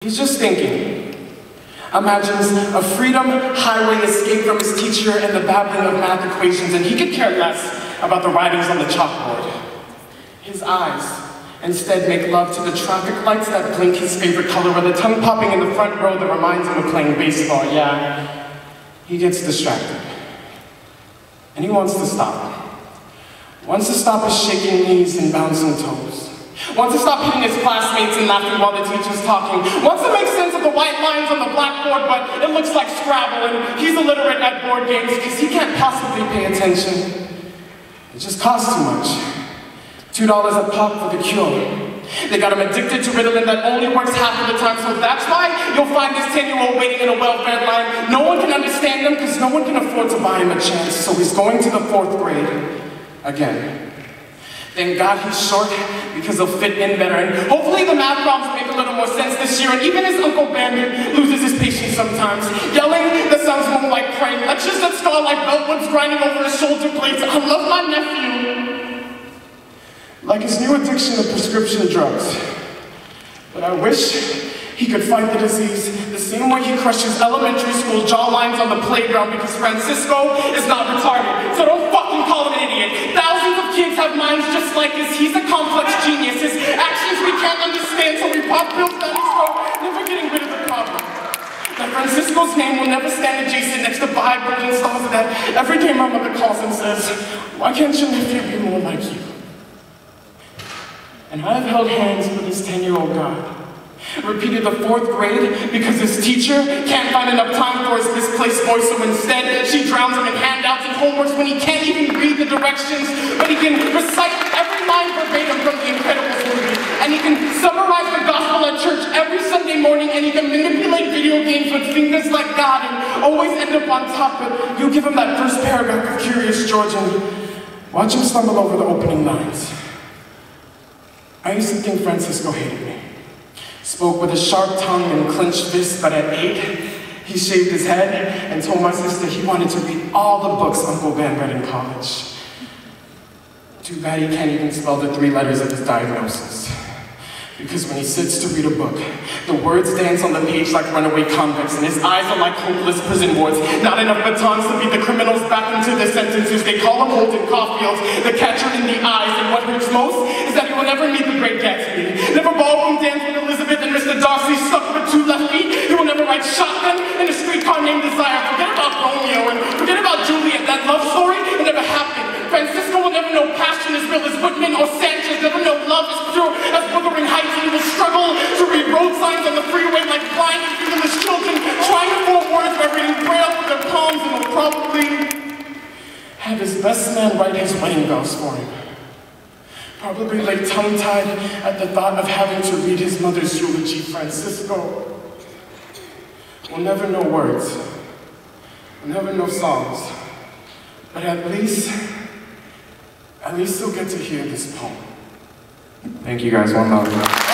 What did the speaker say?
He's just thinking. Imagines a freedom highway escape from his teacher and the babbling of math equations, and he could care less about the writings on the chalkboard. His eyes instead make love to the traffic lights that blink his favorite color, or the tongue popping in the front row that reminds him of playing baseball. Yeah, he gets distracted. And he wants to stop. Wants to stop his shaking knees and bouncing toes. Wants to stop hitting his classmates and laughing while the teacher's talking. Wants to make sense of the white lines on the blackboard, but it looks like Scrabble, and he's illiterate at board games because he can't possibly pay attention. It just costs too much. $2 a pop for the cure. They got him addicted to Ritalin that only works half of the time, so that's why you'll find this 10-year-old waiting in a welfare line. No one can understand him because no one can afford to buy him a chance, so he's going to the 4th grade again. Thank God he's short, because he'll fit in better, and hopefully the math problems make a little more sense this year, and even his Uncle Bandit loses his patience sometimes. Yelling that sounds more like praying. Lectures that scar like Beltwoods grinding over his shoulder blades. I love my nephew. Like his new addiction to prescription drugs. But I wish he could fight the disease the same way he crushes elementary school jawlines on the playground, because Francisco is not retarded. So don't fucking call him an idiot. Thousands of kids have minds just like his. He's a complex genius. His actions we can't understand, so we pop pills down his throat, never getting rid of the problem. That Francisco's name will never stand adjacent next to Bible and stuff like that. Every day my mother calls and says, "Why can't your nephew be more like you?" And I have held hands with this 10-year-old guy. Repeated the 4th grade because his teacher can't find enough time for his misplaced voice, so instead she drowns him in handouts and homeworks when he can't even read the directions, but he can recite every line verbatim from the Incredibles movie, and he can summarize the gospel at church every Sunday morning, and he can manipulate video games with fingers like God and always end up on top. But you give him that first paragraph of Curious George and watch him stumble over the opening lines. I used to think Francisco hated me. Spoke with a sharp tongue and clenched fist, but at 8, he shaved his head and told my sister he wanted to read all the books Uncle Ben read in college. Too bad he can't even spell the 3 letters of his diagnosis. Because when he sits to read a book, the words dance on the page like runaway convicts, and his eyes are like hopeless prison wards. Not enough batons to beat the criminals back into their sentences. They call him Holden Caulfield, the catcher in the eyes, and what hurts most is that he will never meet the great Gatsby. Never ballroom dance with Elizabeth and Mr. Darcy stuck with 2 left feet. He will never ride shotgun in a streetcar named Desire. Forget about Romeo and forget about Juliet. That love story, it never happened. Francisco will never know passion as real as Whitman or Sanchez. Never know love as pure as Wuthering Heights. And he will struggle to read road signs on the freeway like blind and feeling children trying to form words by reading Braille with their palms, and will probably have his best man write his wedding vows for him. Probably lay tongue-tied at the thought of having to read his mother's eulogy. Francisco will never know words, will never know songs, but at least he'll get to hear this poem. Thank you guys, one love.